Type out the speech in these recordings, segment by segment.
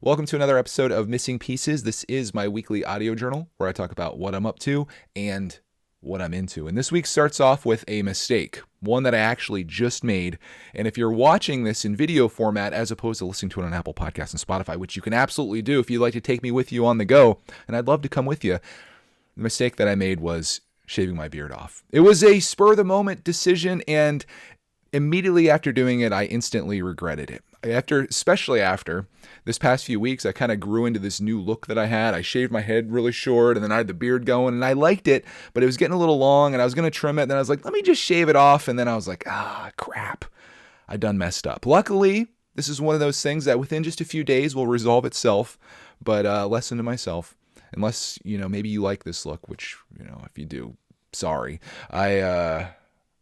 Welcome to another episode of Missing Pieces. This is my weekly audio journal where I talk about what I'm up to and what I'm into. And this week starts off with a mistake, one that I actually just made. And if you're watching this in video format as opposed to listening to it on Apple Podcasts and Spotify, which you can absolutely do if you'd like to take me with you on the go, and I'd love to come with you, the mistake that I made was shaving my beard off. It was a spur of the moment decision, and immediately after doing it, I instantly regretted it. Especially after this past few weeks, I kind of grew into this new look that I had. I shaved my head really short, and then I had the beard going, and I liked it, but it was getting a little long, and I was going to trim it. And then I was like, let me just shave it off. And then I was like, crap, I done messed up. Luckily, this is one of those things that within just a few days will resolve itself. But lesson to myself, unless, maybe you like this look, which, if you do, sorry.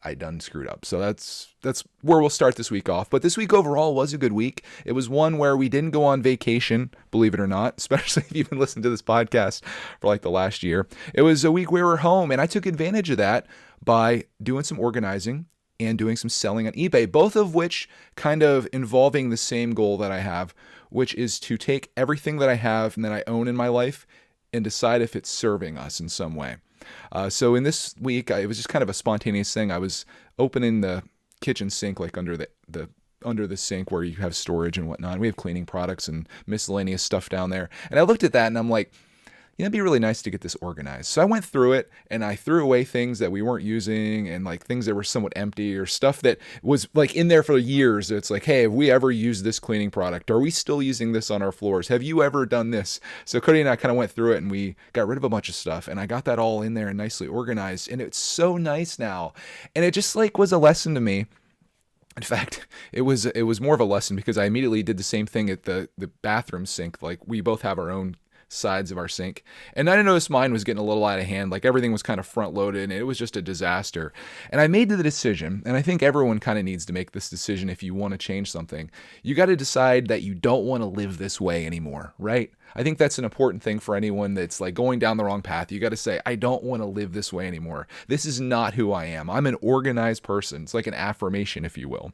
I done screwed up. So that's where we'll start this week off. But this week overall was a good week. It was one where we didn't go on vacation, believe it or not, especially if you've been listening to this podcast for like the last year. It was a week we were home, and I took advantage of that by doing some organizing and doing some selling on eBay, both of which kind of involving the same goal that I have, which is to take everything that I have and that I own in my life and decide if it's serving us in some way. So in this week, it was just kind of a spontaneous thing. I was opening the kitchen sink, like under the sink where you have storage and whatnot. We have cleaning products and miscellaneous stuff down there. And I looked at that and I'm like, it'd be really nice to get this organized. So I went through it and I threw away things that we weren't using and like things that were somewhat empty or stuff that was like in there for years. It's like, hey, have we ever used this cleaning product? Are we still using this on our floors? Have you ever done this? So Coty and I kind of went through it and we got rid of a bunch of stuff, and I got that all in there and nicely organized. And it's so nice now. And it just like was a lesson to me. In fact, it was more of a lesson because I immediately did the same thing at the bathroom sink. Like we both have our own sides of our sink, and I noticed mine was getting a little out of hand. Like everything was kind of front loaded and it was just a disaster. And I made the decision, and I think everyone kind of needs to make this decision. If you want to change something, you got to decide that you don't want to live this way anymore, right? I think that's an important thing for anyone that's like going down the wrong path. You got to say, I don't want to live this way anymore. This is not who I am. I'm an organized person. It's like an affirmation, if you will.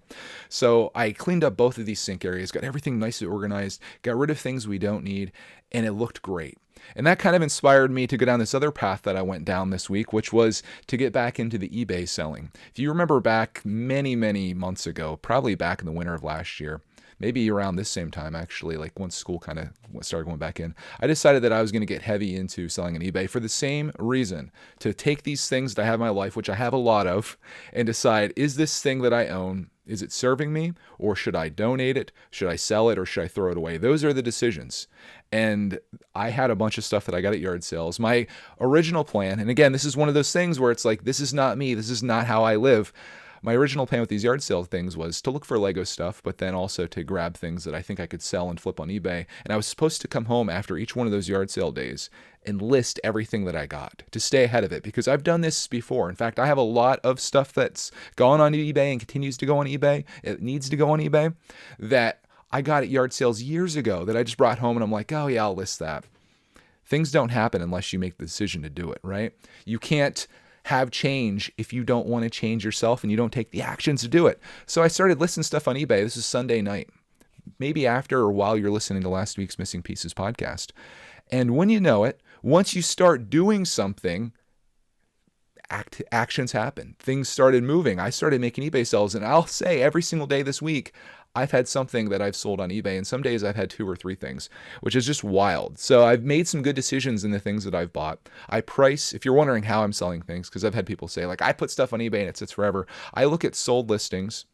So I cleaned up both of these sink areas, got everything nicely organized, got rid of things we don't need, and it looked great. And that kind of inspired me to go down this other path that I went down this week, which was to get back into the eBay selling. If you remember back many, many months ago, probably back in the winter of last year, maybe around this same time, actually, like once school kind of started going back in, I decided that I was going to get heavy into selling on eBay for the same reason, to take these things that I have in my life, which I have a lot of, and decide, is this thing that I own, is it serving me, or should I donate it? Should I sell it, or should I throw it away? Those are the decisions. And I had a bunch of stuff that I got at yard sales. My original plan, and again, this is one of those things where it's like, this is not me. This is not how I live. My original plan with these yard sale things was to look for Lego stuff, but then also to grab things that I think I could sell and flip on eBay. And I was supposed to come home after each one of those yard sale days and list everything that I got to stay ahead of it, because I've done this before. In fact, I have a lot of stuff that's gone on eBay and continues to go on eBay. It needs to go on eBay that I got at yard sales years ago that I just brought home and I'm like, oh yeah, I'll list that. Things don't happen unless you make the decision to do it, right? You can't have change if you don't want to change yourself and you don't take the actions to do it. So I started listing stuff on eBay. This is Sunday night, maybe after or while you're listening to last week's Missing Pieces podcast. And when you know it, once you start doing something, actions happen. Things started moving. I started making eBay sales, and I'll say every single day this week, I've had something that I've sold on eBay, and some days I've had 2 or 3 things, which is just wild. So I've made some good decisions in the things that I've bought. I price, if you're wondering how I'm selling things, because I've had people say, like, I put stuff on eBay and it sits forever. I look at sold listings,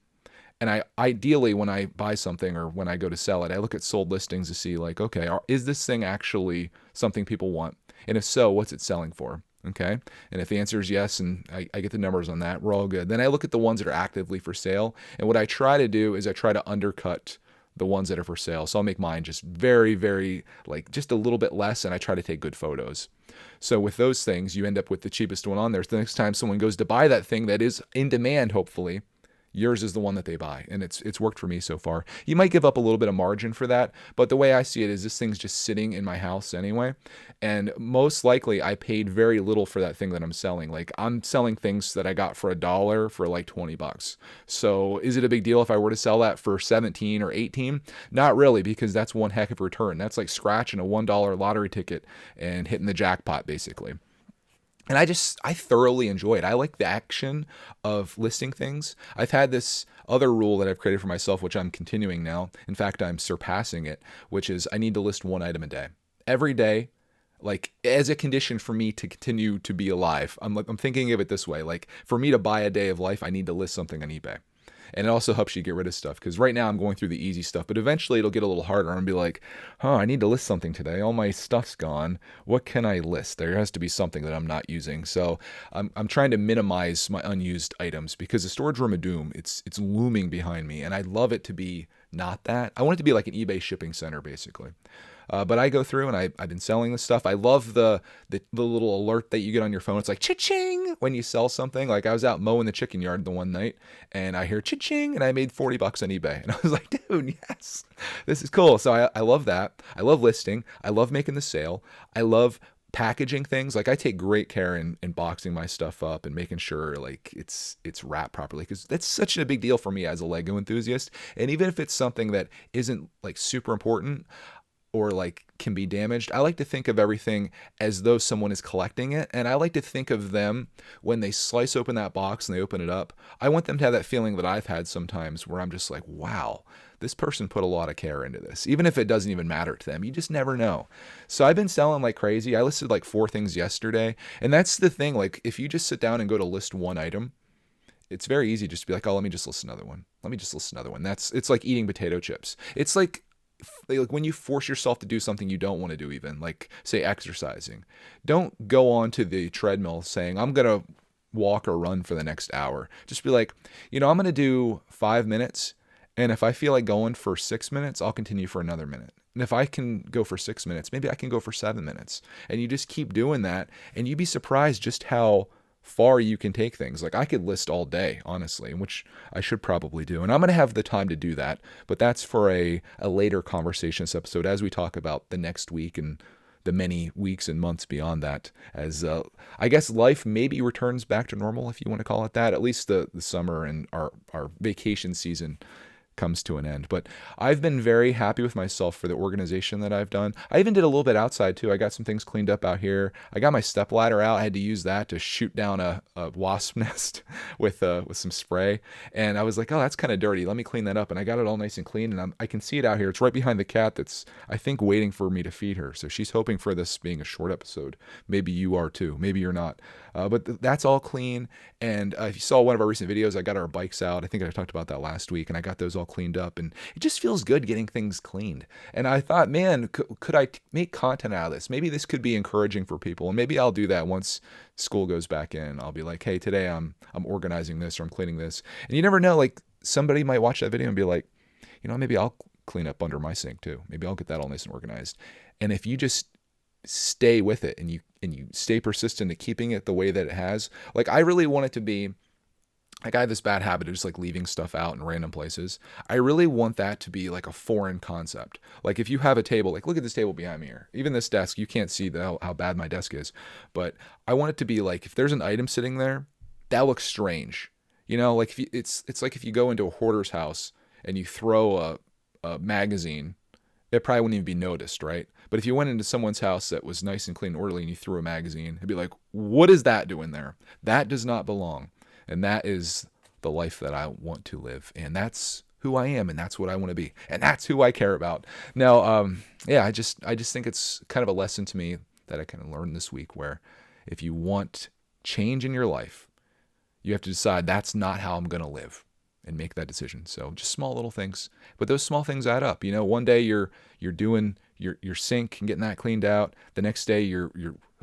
and I ideally, when I buy something or when I go to sell it, I look at sold listings to see, like, okay, is this thing actually something people want? And if so, what's it selling for? Okay. And if the answer is yes, and I get the numbers on that, we're all good. Then I look at the ones that are actively for sale. And what I try to do is I try to undercut the ones that are for sale. So I'll make mine just very, very, like just a little bit less. And I try to take good photos. So with those things, you end up with the cheapest one on there. So the next time someone goes to buy that thing that is in demand, hopefully, yours is the one that they buy, and it's worked for me so far. You might give up a little bit of margin for that, but the way I see it is this thing's just sitting in my house anyway, and most likely I paid very little for that thing that I'm selling. Like, I'm selling things that I got for $1 for like $20. So is it a big deal if I were to sell that for 17 or 18? Not really, because that's one heck of a return. That's like scratching a $1 lottery ticket and hitting the jackpot basically. And I thoroughly enjoy it. I like the action of listing things. I've had this other rule that I've created for myself, which I'm continuing now. In fact, I'm surpassing it, which is I need to list one item a day. Every day, like, as a condition for me to continue to be alive. I'm thinking of it this way. Like, for me to buy a day of life, I need to list something on eBay. And it also helps you get rid of stuff, because right now I'm going through the easy stuff, but eventually it'll get a little harder. I'm gonna be like, I need to list something today. All my stuff's gone. What can I list? There has to be something that I'm not using. So I'm trying to minimize my unused items, because the storage room of doom, it's looming behind me, and I'd love it to be not that. I want it to be like an eBay shipping center, basically. But I go through and I've been selling this stuff. I love the little alert that you get on your phone. It's like cha-ching when you sell something. Like, I was out mowing the chicken yard the one night and I hear cha-ching and I made $40 on eBay. And I was like, dude, yes, this is cool. So I love that. I love listing. I love making the sale. I love packaging things. Like, I take great care in boxing my stuff up and making sure like it's wrapped properly, because that's such a big deal for me as a Lego enthusiast. And even if it's something that isn't like super important, or like can be damaged, I like to think of everything as though someone is collecting it. And I like to think of them when they slice open that box and they open it up. I want them to have that feeling that I've had sometimes, where I'm just like, wow, this person put a lot of care into this, even if it doesn't even matter to them. You just never know. So I've been selling like crazy. I listed like 4 things yesterday. And that's the thing. Like, if you just sit down and go to list one item, it's very easy just to be like, oh, let me just list another one. Let me just list another one. It's like eating potato chips. It's like when you force yourself to do something you don't want to do, even like, say, exercising. Don't go on to the treadmill saying, I'm going to walk or run for the next hour. Just be like, I'm going to do 5 minutes. And if I feel like going for 6 minutes, I'll continue for another minute. And if I can go for 6 minutes, maybe I can go for 7 minutes. And you just keep doing that. And you'd be surprised just how far you can take things. Like, I could list all day, honestly, which I should probably do. And I'm going to have the time to do that, but that's for a later conversation this episode, as we talk about the next week and the many weeks and months beyond that, as I guess life maybe returns back to normal, if you want to call it that. At least the summer and our vacation season comes to an end. But I've been very happy with myself for the organization that I've done. I even did a little bit outside too. I got some things cleaned up out here. I got my step ladder out. I had to use that to shoot down a wasp nest with some spray. And I was like, oh, that's kind of dirty. Let me clean that up. And I got it all nice and clean. And I can see it out here. It's right behind the cat that's, I think, waiting for me to feed her. So she's hoping for this being a short episode. Maybe you are too. Maybe you're not. But that's all clean. And if you saw one of our recent videos, I got our bikes out. I think I talked about that last week. And I got those all cleaned up, and it just feels good getting things cleaned. And I thought, man, could I make content out of this? Maybe this could be encouraging for people, and maybe I'll do that once school goes back in. I'll be like, hey, today I'm organizing this, or I'm cleaning this. And you never know, like, somebody might watch that video and be like, maybe I'll clean up under my sink too. Maybe I'll get that all nice and organized. And if you just stay with it and you stay persistent at keeping it the way that it has, like, I really want it to be, like, I have this bad habit of just like leaving stuff out in random places. I really want that to be like a foreign concept. Like, if you have a table, like, look at this table behind me here. Even this desk, you can't see how bad my desk is. But I want it to be like, if there's an item sitting there, that looks strange. Like, it's like if you go into a hoarder's house and you throw a magazine, it probably wouldn't even be noticed, right? But if you went into someone's house that was nice and clean and orderly and you threw a magazine, it'd be like, what is that doing there? That does not belong. And that is the life that I want to live. And that's who I am. And that's what I want to be. And that's who I care about. Now, I just think it's kind of a lesson to me that I kind of learned this week, where if you want change in your life, you have to decide that's not how I'm going to live, and make that decision. So just small little things, but those small things add up. One day you're doing your sink and getting that cleaned out. The next day you're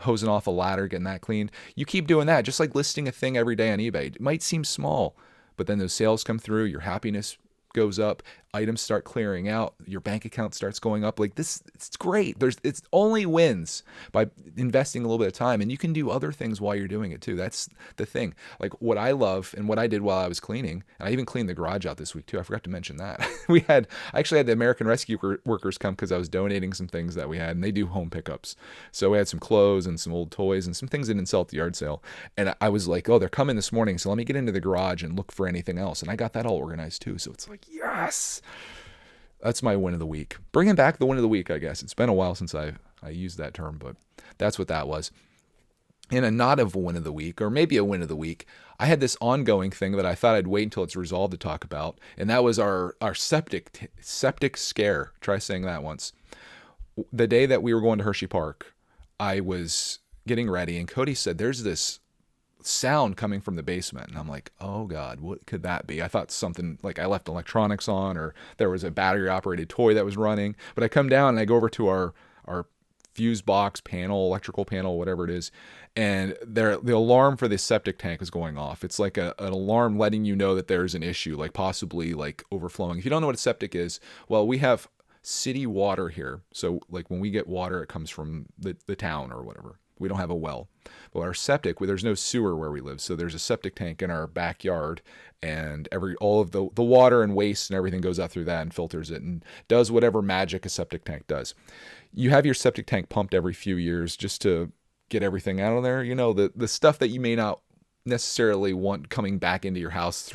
hosing off a ladder, getting that cleaned. You keep doing that, just like listing a thing every day on eBay. It might seem small, but then those sales come through, your happiness goes up, items start clearing out, your bank account starts going up. Like this, it's great. It's only wins by investing a little bit of time, and you can do other things while you're doing it too. That's the thing. Like what I love and what I did while I was cleaning, and I even cleaned the garage out this week too. I forgot to mention that. I actually had the American Rescue Workers come because I was donating some things that we had, and they do home pickups. So we had some clothes and some old toys and some things that didn't sell at the yard sale. And I was like, oh, they're coming this morning, so let me get into the garage and look for anything else. And I got that all organized too. So it's like, yes, that's my win of the week. Bringing back the win of the week, I guess. It's been a while since I used that term, but that's what that was. In a not of a win of the week, or maybe a win of the week, I had this ongoing thing that I thought I'd wait until it's resolved to talk about, and that was our septic scare. Try saying that once. The day that we were going to Hershey Park, I was getting ready, and Coty said, there's this sound coming from the basement. And I'm like, oh God, what could that be? I thought something like I left electronics on, or there was a battery operated toy that was running. But I come down and I go over to our fuse box panel, electrical panel, whatever it is, and the alarm for the septic tank is going off. It's like an alarm letting you know that there's an issue, like possibly like overflowing. If you don't know what a septic is, well, we have city water here. So like when we get water, it comes from the town or whatever. We don't have a well. But our septic, there's no sewer where we live. So there's a septic tank in our backyard, and all of the water and waste and everything goes out through that and filters it and does whatever magic a septic tank does. You have your septic tank pumped every few years just to get everything out of there. You know, the stuff that you may not necessarily want coming back into your house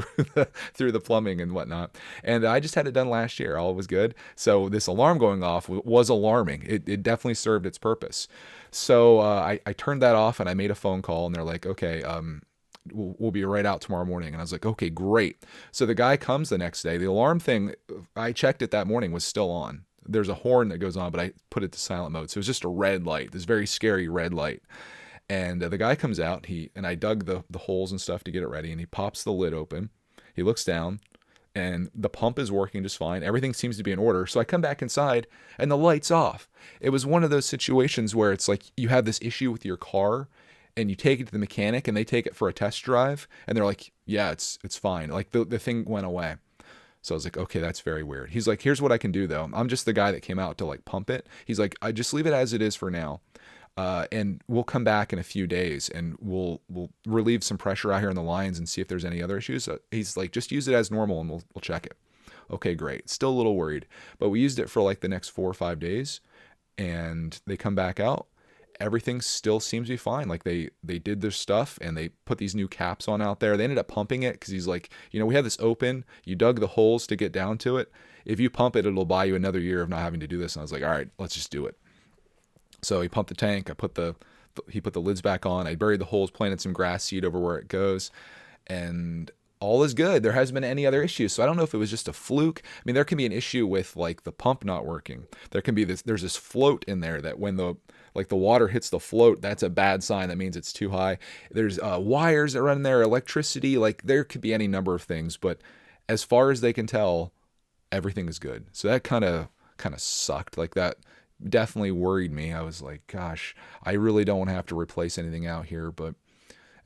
through the plumbing and whatnot. And I just had it done last year. All was good. So this alarm going off was alarming. It definitely served its purpose. So I turned that off and I made a phone call, and they're like, okay, we'll be right out tomorrow morning. And I was like, okay, great. So the guy comes the next day. The alarm thing, I checked it that morning, was still on. There's a horn that goes on, but I put it to silent mode. So it was just a red light, this very scary red light. And the guy comes out, and I dug the holes and stuff to get it ready, and he pops the lid open. He looks down, and the pump is working just fine. Everything seems to be in order. So I come back inside, and the light's off. It was one of those situations where it's like you have this issue with your car, and you take it to the mechanic, and they take it for a test drive, and they're like, yeah, it's fine. Like the thing went away. So I was like, okay, that's very weird. He's like, here's what I can do, though. I'm just the guy that came out to like pump it. He's like, I just leave it as it is for now. And we'll come back in a few days, and we'll relieve some pressure out here in the lines and see if there's any other issues. He's like, just use it as normal, and we'll check it. Okay, great. Still a little worried, but we used it for like the next 4 or 5 days, and they come back out. Everything still seems to be fine. Like they did their stuff, and they put these new caps on out there. They ended up pumping it because he's like, we have this open. You dug the holes to get down to it. If you pump it, it'll buy you another year of not having to do this. And I was like, all right, let's just do it. So he pumped the tank. He put the lids back on. I buried the holes, planted some grass seed over where it goes, and all is good. There hasn't been any other issues. So I don't know if it was just a fluke. I mean, there can be an issue with like the pump not working. There can be there's this float in there that when the water hits the float, that's a bad sign. That means it's too high. There's wires that run in there, electricity. Like there could be any number of things, but as far as they can tell, everything is good. So that kind of sucked. Like that definitely worried me. I was like, gosh, I really don't want to have to replace anything out here, but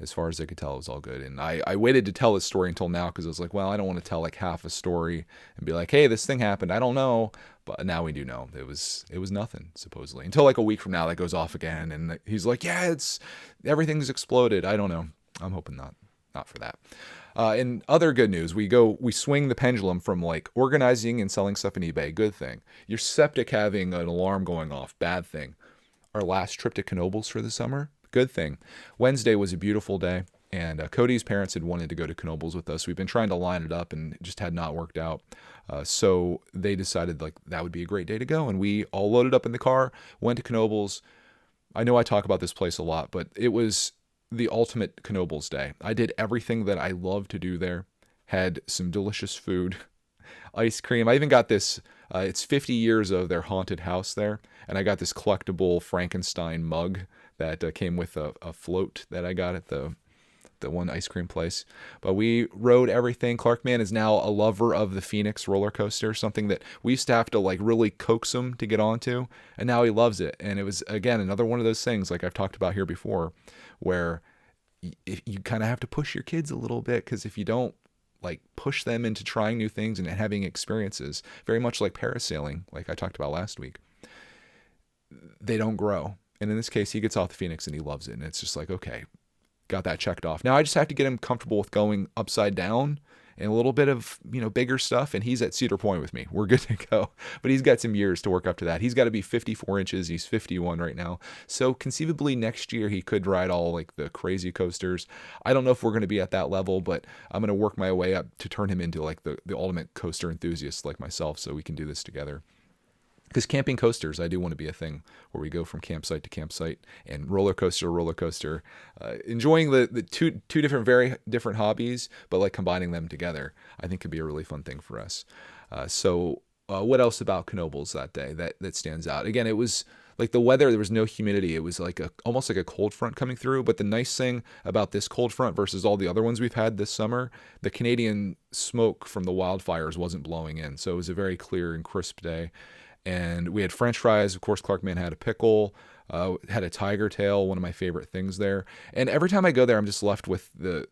as far as I could tell, it was all good. And I waited to tell this story until now because I was like, well, I don't want to tell like half a story and be like, hey, this thing happened. I don't know. But now we do know. It was nothing, supposedly. Until like a week from now, that goes off again. And he's like, yeah, everything's exploded. I don't know. I'm hoping not for that. In other good news, we swing the pendulum from like organizing and selling stuff on eBay, good thing. Your septic having an alarm going off, bad thing. Our last trip to Knoebels for the summer, good thing. Wednesday was a beautiful day, and Cody's parents had wanted to go to Knoebels with us. We've been trying to line it up, and it just had not worked out. So they decided like that would be a great day to go, and we all loaded up in the car, went to Knoebels. I know I talk about this place a lot, but it was the ultimate Knoebels day. I did everything that I love to do there. Had some delicious food, ice cream. I even got this, it's 50 years of their haunted house there. And I got this collectible Frankenstein mug that came with a float that I got at the one ice cream place. But we rode everything. Clarkman is now a lover of the Phoenix roller coaster, something that we used to have to like really coax him to get onto. And now he loves it. And it was, again, another one of those things like I've talked about here before, where you kind of have to push your kids a little bit, because if you don't like push them into trying new things and having experiences, very much like parasailing, like I talked about last week, they don't grow. And in this case, he gets off the Phoenix and he loves it. And it's just like, okay, got that checked off. Now I just have to get him comfortable with going upside down and a little bit of, bigger stuff. And he's at Cedar Point with me. We're good to go. But he's got some years to work up to that. He's got to be 54 inches. He's 51 right now. So conceivably next year he could ride all like the crazy coasters. I don't know if we're going to be at that level, but I'm going to work my way up to turn him into like the ultimate coaster enthusiast like myself, so we can do this together. Because camping coasters, I do want to be a thing where we go from campsite to campsite and roller coaster to roller coaster, enjoying the two different, very different hobbies, but like combining them together, I think could be a really fun thing for us. So what else about Knoebels that day that stands out? Again, it was like the weather, there was no humidity. It was like almost like a cold front coming through. But the nice thing about this cold front versus all the other ones we've had this summer, the Canadian smoke from the wildfires wasn't blowing in. So it was a very clear and crisp day. And we had French fries. Of course, Clarkman had a pickle, had a tiger tail, one of my favorite things there. And every time I go there, I'm just left with the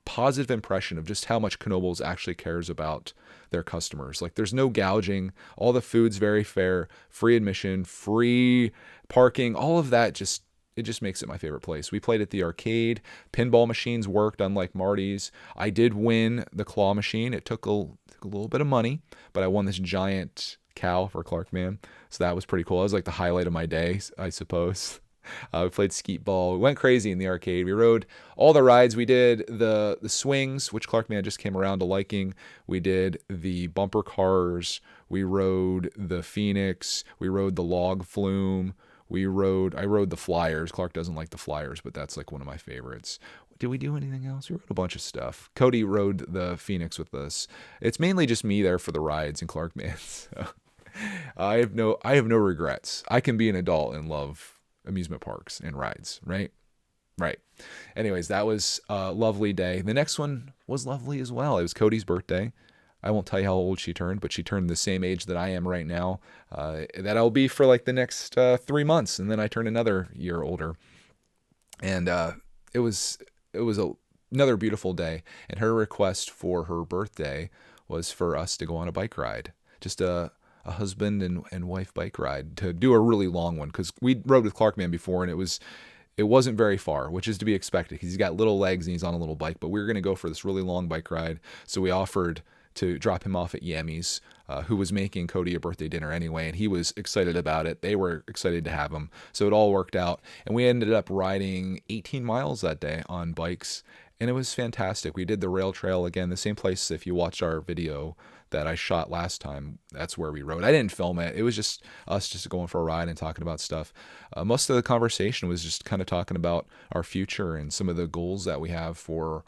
positive impression of just how much Knoebels actually cares about their customers. Like there's no gouging. All the food's very fair, free admission, free parking, all of that it just makes it my favorite place. We played at the arcade. Pinball machines worked, unlike Marty's. I did win the claw machine. It took a little bit of money, but I won this giant cow for Clarkman. So that was pretty cool. That was like the highlight of my day, I suppose. We played skeet ball. We went crazy in the arcade. We rode all the rides. We did the swings, which Clarkman just came around to liking. We did the bumper cars. We rode the Phoenix. We rode the log flume. I rode the Flyers. Clark doesn't like the Flyers, but that's like one of my favorites. Did we do anything else? We rode a bunch of stuff. Coty rode the Phoenix with us. It's mainly just me there for the rides and Clarkman. So I have no regrets. I can be an adult and love amusement parks and rides, right? Right. Anyways, that was a lovely day. The next one was lovely as well. It was Coty's birthday. I won't tell you how old she turned, but she turned the same age that I am right now. That I'll be for like the next 3 months, and then I turn another year older. And it was another beautiful day. And her request for her birthday was for us to go on a bike ride, just a husband and wife bike ride, to do a really long one, because we rode with Clarkman before, and it wasn't very far, which is to be expected because he's got little legs and he's on a little bike. But we were going to go for this really long bike ride, so we offered to drop him off at Yammy's, who was making Coty a birthday dinner anyway, and he was excited about it. They were excited to have him, so it all worked out. And we ended up riding 18 miles that day on bikes, and it was fantastic. We did the rail trail again, the same place. If you watched our video that I shot last time, that's where we rode. I didn't film it. It was just us just going for a ride and talking about stuff. Most of the conversation was just kind of talking about our future and some of the goals that we have for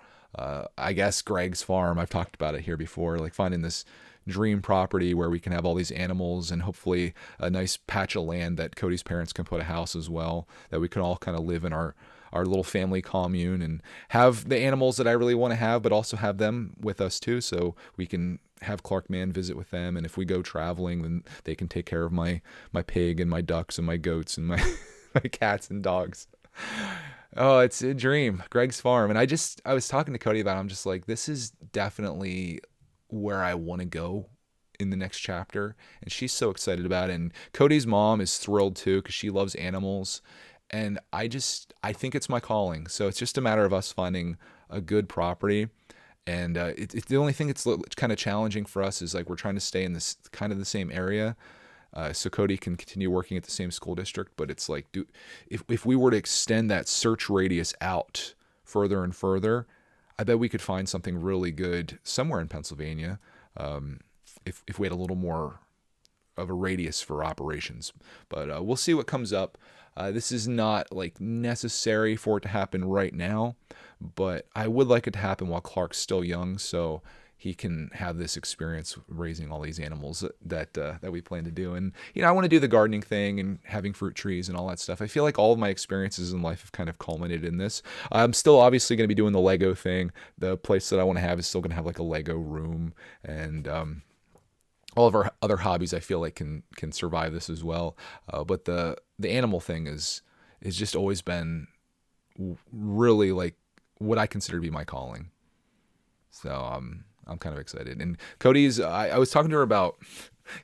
I guess Greg's farm. I've talked about it here before, like finding this dream property where we can have all these animals and hopefully a nice patch of land that Coty's parents can put a house as well, that we can all kind of live in our little family commune and have the animals that I really want to have, but also have them with us too, so we can have Clarkman visit with them. And if we go traveling, then they can take care of my pig and my ducks and my goats and my cats and dogs. Oh, it's a dream. Greg's farm. And I was talking to Coty about it. I'm just like, this is definitely where I want to go in the next chapter. And she's so excited about it. And Coty's mom is thrilled too, because she loves animals. And I think it's my calling. So it's just a matter of us finding a good property. And it's the only thing that's kind of challenging for us is like we're trying to stay in this kind of the same area. So Coty can continue working at the same school district, but it's like, if we were to extend that search radius out further and further, I bet we could find something really good somewhere in Pennsylvania, if we had a little more of a radius for operations. But we'll see what comes up. This is not like necessary for it to happen right now, but I would like it to happen while Clark's still young, so he can have this experience raising all these animals that we plan to do. And, I want to do the gardening thing and having fruit trees and all that stuff. I feel like all of my experiences in life have kind of culminated in this. I'm still obviously going to be doing the Lego thing. The place that I want to have is still going to have like a Lego room, and all of our other hobbies I feel like can survive this as well. But the animal thing is just always been really like what I consider to be my calling. So I'm kind of excited. And Cody's, I was talking to her about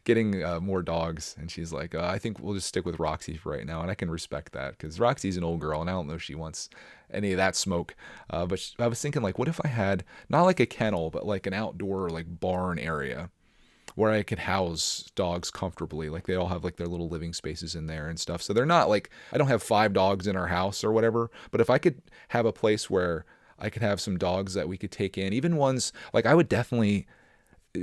getting more dogs, and she's like, I think we'll just stick with Roxy for right now. And I can respect that because Roxy's an old girl, and I don't know if she wants any of that smoke. But I was thinking, like, what if I had not like a kennel, but like an outdoor, like barn area where I could house dogs comfortably. Like they all have like their little living spaces in there and stuff. So they're not like, I don't have 5 dogs in our house or whatever, but if I could have a place where I could have some dogs that we could take in, even ones like I would definitely,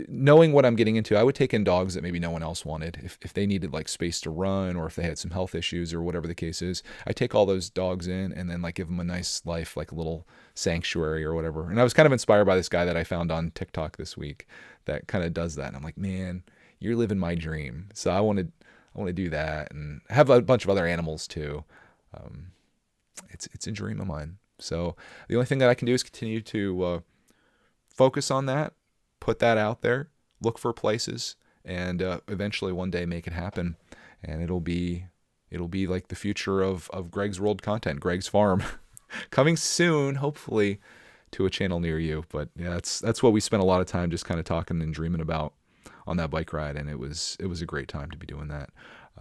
knowing what I'm getting into, I would take in dogs that maybe no one else wanted. If they needed like space to run or if they had some health issues or whatever the case is, I take all those dogs in and then like give them a nice life, like a little sanctuary or whatever. And I was kind of inspired by this guy that I found on TikTok this week that kind of does that. And I'm like, man, you're living my dream. So I want to do that and have a bunch of other animals too. Um, it's a dream of mine. So the only thing that I can do is continue to focus on that, put that out there, look for places, and eventually one day make it happen. And it'll be like the future of Greg's World content, Greg's Farm, coming soon, hopefully, to a channel near you. But yeah, that's what we spent a lot of time just kind of talking and dreaming about on that bike ride, and it was a great time to be doing that.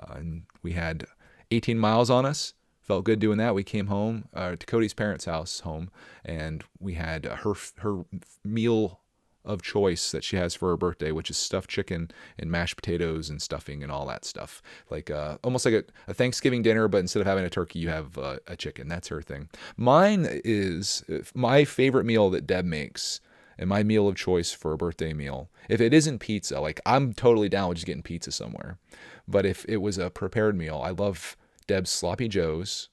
And we had 18 miles on us. Felt good doing that. We came home to Coty's parents' house home, and we had her meal of choice that she has for her birthday, which is stuffed chicken and mashed potatoes and stuffing and all that stuff. Like almost like a Thanksgiving dinner, but instead of having a turkey, you have a chicken. That's her thing. Mine is my favorite meal that Deb makes and my meal of choice for a birthday meal. If it isn't pizza, like I'm totally down with just getting pizza somewhere. But if it was a prepared meal, I love Deb's sloppy joes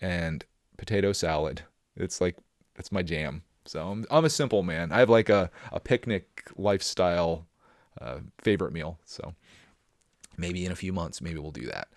and potato salad. It's like, that's my jam. So I'm a simple man. I have like a picnic lifestyle favorite meal. So maybe in a few months, maybe we'll do that.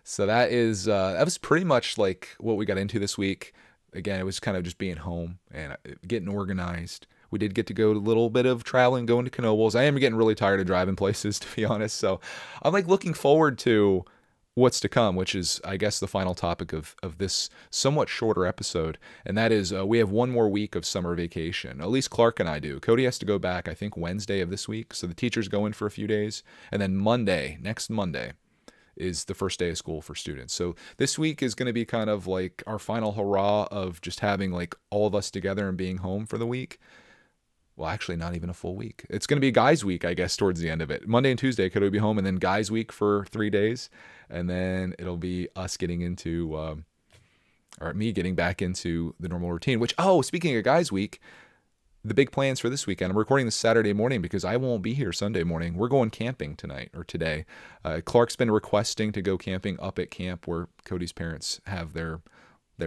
So that was pretty much like what we got into this week. Again, it was kind of just being home and getting organized. We did get to go a little bit of traveling, going to Knoebels. I am getting really tired of driving places, to be honest. So I'm like looking forward to what's to come, which is, I guess, the final topic of this somewhat shorter episode. And that is we have one more week of summer vacation. At least Clark and I do. Coty has to go back, I think, Wednesday of this week. So the teachers go in for a few days. And then next Monday, is the first day of school for students. So this week is going to be kind of like our final hurrah of just having like all of us together and being home for the week. Well, actually, not even a full week. It's going to be guys' week, I guess, towards the end of it. Monday and Tuesday, could we be home, and then guys' week for 3 days, and then it'll be us getting into, or me getting back into the normal routine. Which, speaking of guys' week, the big plans for this weekend. I'm recording this Saturday morning because I won't be here Sunday morning. We're going camping tonight or today. Clark's been requesting to go camping up at camp where Coty's parents have their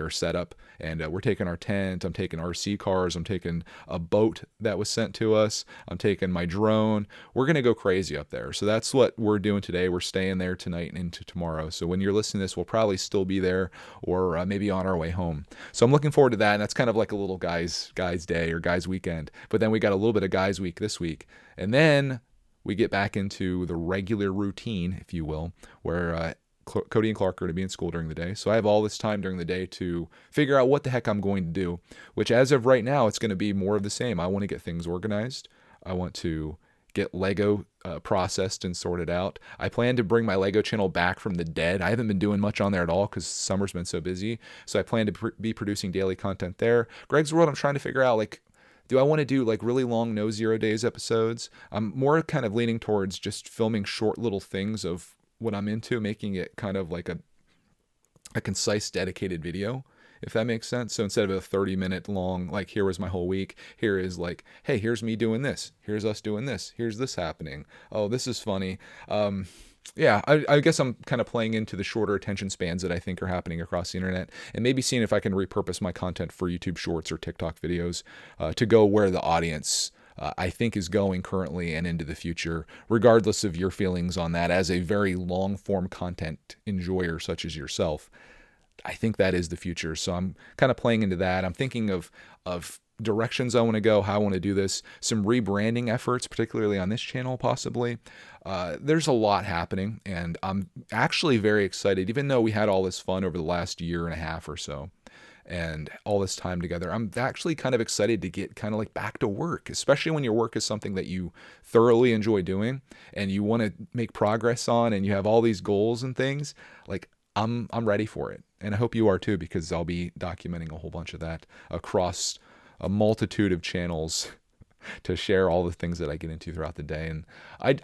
setup, and we're taking our tent. I'm taking RC cars. I'm taking a boat that was sent to us. I'm taking my drone. We're going to go crazy up there. So that's what we're doing today. We're staying there tonight and into tomorrow. So when you're listening to this, we'll probably still be there or maybe on our way home. So I'm looking forward to that. And that's kind of like a little guys day or guys weekend. But then we got a little bit of guys week this week. And then we get back into the regular routine, if you will, where Coty and Clark are going to be in school during the day. So I have all this time during the day to figure out what the heck I'm going to do, which as of right now, it's going to be more of the same. I want to get things organized. I want to get Lego processed and sorted out. I plan to bring my Lego channel back from the dead. I haven't been doing much on there at all because summer's been so busy. So I plan to be producing daily content there. Greg's World, I'm trying to figure out, like, do I want to do like really long No Zero Days episodes? I'm more kind of leaning towards just filming short little things of what I'm into, making it kind of like a concise, dedicated video, if that makes sense. So instead of a 30-minute long, like, here was my whole week, here is like, hey, here's me doing this, here's us doing this, here's this happening, oh, this is funny. Yeah, I guess I'm kind of playing into the shorter attention spans that I think are happening across the internet, and maybe seeing if I can repurpose my content for YouTube Shorts or TikTok videos to go where the audience I think is going currently and into the future, regardless of your feelings on that. As a very long form content enjoyer such as yourself, I think that is the future. So I'm kind of playing into that. I'm thinking of directions I want to go, how I want to do this, some rebranding efforts, particularly on this channel, possibly. There's a lot happening, and I'm actually very excited, even though we had all this fun over the last year and a half or so. and all this time together. I'm actually kind of excited to get kind of like back to work, especially when your work is something that you thoroughly enjoy doing and you want to make progress on, and you have all these goals and things. Like I'm ready for it. And I hope you are too, because I'll be documenting a whole bunch of that across a multitude of channels to share all the things that I get into throughout the day. And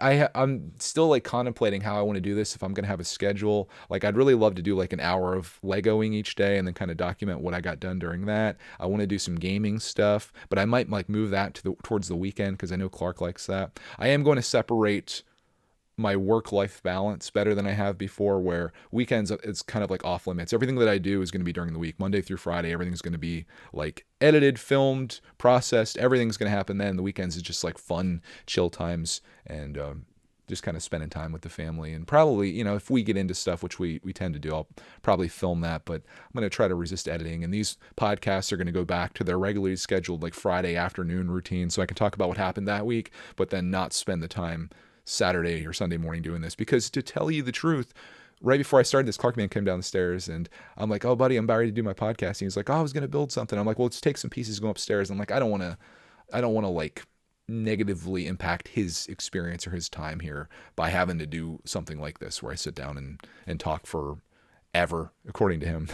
I'm still like contemplating how I want to do this, if I'm going to have a schedule. Like I'd really love to do like an hour of Legoing each day and then kind of document what I got done during that. I want to do some gaming stuff, but I might like move that towards the weekend, because I know Clark likes that. I am going to separate my work-life balance better than I have before, where weekends it's kind of like off limits. Everything that I do is going to be during the week, Monday through Friday. Everything's going to be like edited, filmed, processed. Everything's going to happen then. The weekends is just like fun, chill times, and just kind of spending time with the family. And probably, you know, if we get into stuff, which we tend to do, I'll probably film that, but I'm going to try to resist editing. And these podcasts are going to go back to their regularly scheduled like Friday afternoon routine, so I can talk about what happened that week, but then not spend the time Saturday or Sunday morning doing this. Because to tell you the truth, right before I started this, Clarkman came down the stairs and I'm like, oh buddy, I'm about ready to do my podcast. And he's like, oh, I was going to build something. I'm like, well, let's take some pieces and go upstairs. I'm like, I don't want to like negatively impact his experience or his time here by having to do something like this where I sit down and talk for ever, according to him.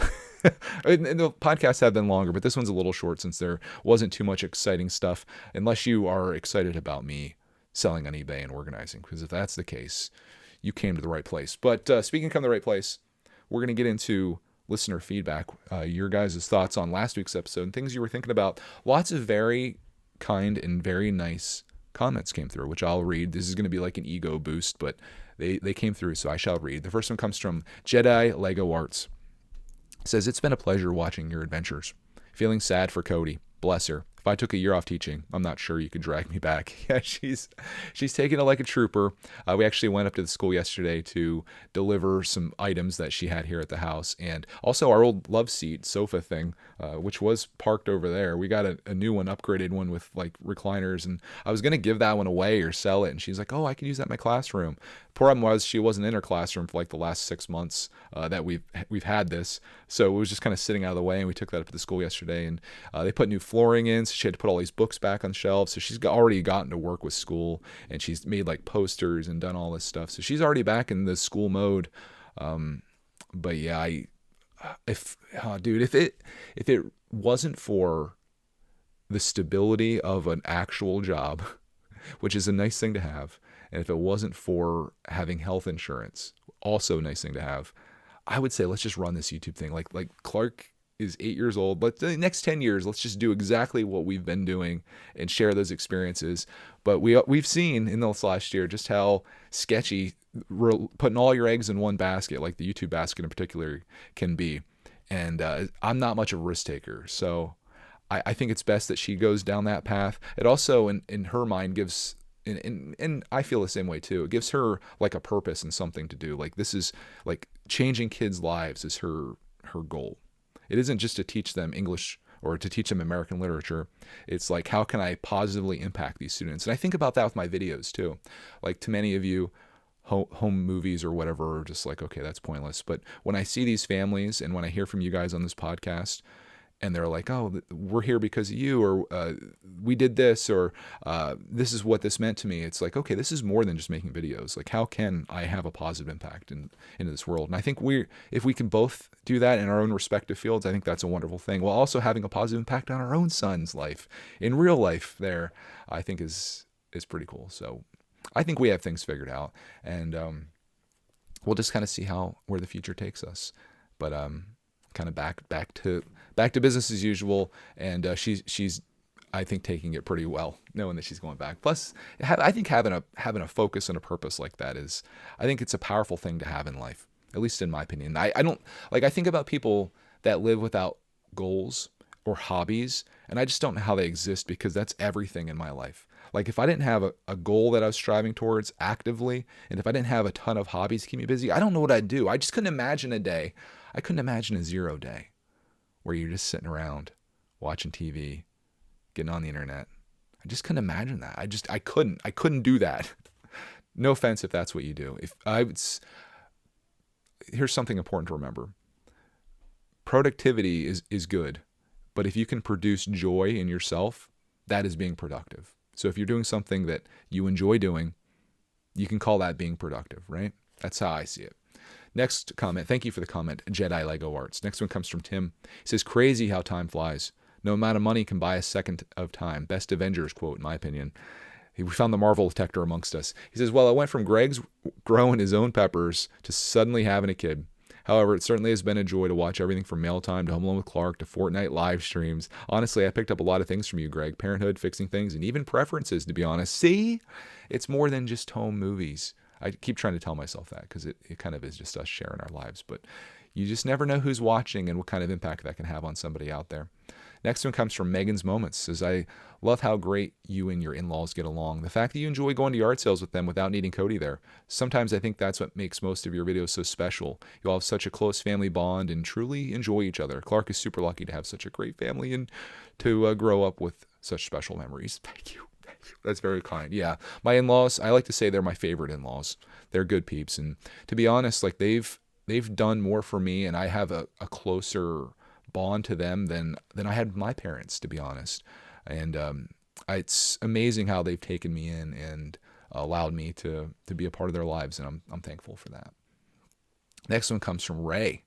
And the podcasts have been longer, but this one's a little short since there wasn't too much exciting stuff, unless you are excited about me selling on eBay and organizing, because if that's the case, you came to the right place. But speaking of come to the right place, we're going to get into listener feedback, your guys' thoughts on last week's episode and things you were thinking about. Lots of very kind and very nice comments came through, which I'll read. This is going to be like an ego boost, but they came through, so I shall read. The first one comes from Jedi Lego Arts. It says, it's been a pleasure watching your adventures. Feeling sad for Coty. Bless her. If I took a year off teaching, I'm not sure you could drag me back. Yeah, she's taking it like a trooper. We actually went up to the school yesterday to deliver some items that she had here at the house, and also our old love seat sofa thing, which was parked over there. We got a new one, upgraded one with like recliners, and I was gonna give that one away or sell it, and she's like, "Oh, I could use that in my classroom." Problem was, she wasn't in her classroom for like the last 6 months that we've had this, so it was just kind of sitting out of the way. And we took that up to the school yesterday, and they put new flooring in, so she had to put all these books back on shelves. So she's already gotten to work with school, and she's made like posters and done all this stuff. So she's already back in the school mode. But yeah, if it wasn't for the stability of an actual job, which is a nice thing to have, and if it wasn't for having health insurance, also a nice thing to have, I would say let's just run this YouTube thing. Like Clark is 8 years old, but the next 10 years, let's just do exactly what we've been doing and share those experiences. But we've seen in this last year just how sketchy putting all your eggs in one basket, like the YouTube basket in particular, can be. And I'm not much of a risk taker, so I think it's best that she goes down that path. It also, in her mind, gives, and I feel the same way too, it gives her like a purpose and something to do. Like, this is like changing kids' lives is her goal. It isn't just to teach them English or to teach them American literature. It's like, how can I positively impact these students? And I think about that with my videos too. Like, to many of you, home movies or whatever are just like, okay, that's pointless. But when I see these families and when I hear from you guys on this podcast, and they're like, oh, we're here because of you, or we did this, or this is what this meant to me. It's like, okay, this is more than just making videos. Like, how can I have a positive impact into this world? And I think if we can both do that in our own respective fields, I think that's a wonderful thing. While also having a positive impact on our own son's life in real life there, I think is pretty cool. So I think we have things figured out, and we'll just kind of see where the future takes us. But kind of back to business as usual, and she's I think taking it pretty well, knowing that she's going back. Plus, I think having a focus and a purpose like that I think it's a powerful thing to have in life, at least in my opinion. I don't like, I think about people that live without goals or hobbies, and I just don't know how they exist, because that's everything in my life. Like, if I didn't have a goal that I was striving towards actively, and if I didn't have a ton of hobbies to keep me busy, I don't know what I'd do. I just couldn't imagine a day. I couldn't imagine a 0 day where you're just sitting around watching TV, getting on the internet. I just couldn't imagine that. I couldn't do that. No offense if that's what you do. Here's something important to remember. productivity is good, but if you can produce joy in yourself, that is being productive. So if you're doing something that you enjoy doing, you can call that being productive, right? That's how I see it. Next comment. Thank you for the comment, Jedi Lego Arts. Next one comes from Tim. He says, crazy how time flies. No amount of money can buy a second of time. Best Avengers quote, in my opinion. We found the Marvel detector amongst us. He says, well, I went from Greg's growing his own peppers to suddenly having a kid. However, it certainly has been a joy to watch everything from Mail Time to Home Alone with Clark to Fortnite live streams. Honestly, I picked up a lot of things from you, Greg. Parenthood, fixing things, and even preferences, to be honest. See? It's more than just home movies. I keep trying to tell myself that because it kind of is just us sharing our lives. But you just never know who's watching and what kind of impact that can have on somebody out there. Next one comes from Megan's Moments. Says, I love how great you and your in-laws get along. The fact that you enjoy going to yard sales with them without needing Coty there. Sometimes I think that's what makes most of your videos so special. You all have such a close family bond and truly enjoy each other. Clark is super lucky to have such a great family and to grow up with such special memories. Thank you. That's very kind. Yeah. My in-laws, I like to say they're my favorite in-laws. They're good peeps. And to be honest, like they've done more for me, and I have a closer bond to them than I had with my parents, to be honest. And it's amazing how they've taken me in and allowed me to be a part of their lives, and I'm thankful for that. Next one comes from Ray.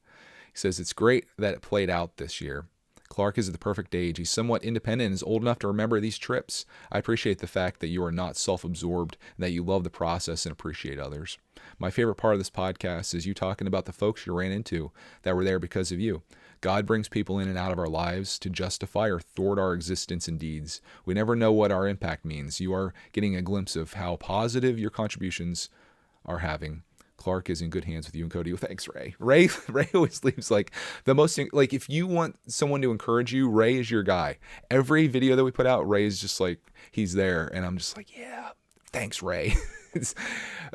He says, it's great that it played out this year. Clark is at the perfect age. He's somewhat independent and is old enough to remember these trips. I appreciate the fact that you are not self-absorbed and that you love the process and appreciate others. My favorite part of this podcast is you talking about the folks you ran into that were there because of you. God brings people in and out of our lives to justify or thwart our existence and deeds. We never know what our impact means. You are getting a glimpse of how positive your contributions are having. Clark is in good hands with you and Coty. Well, thanks, Ray. Ray always leaves like the most, like if you want someone to encourage you, Ray is your guy. Every video that we put out, Ray is just like, he's there. And I'm just like, yeah, thanks, Ray.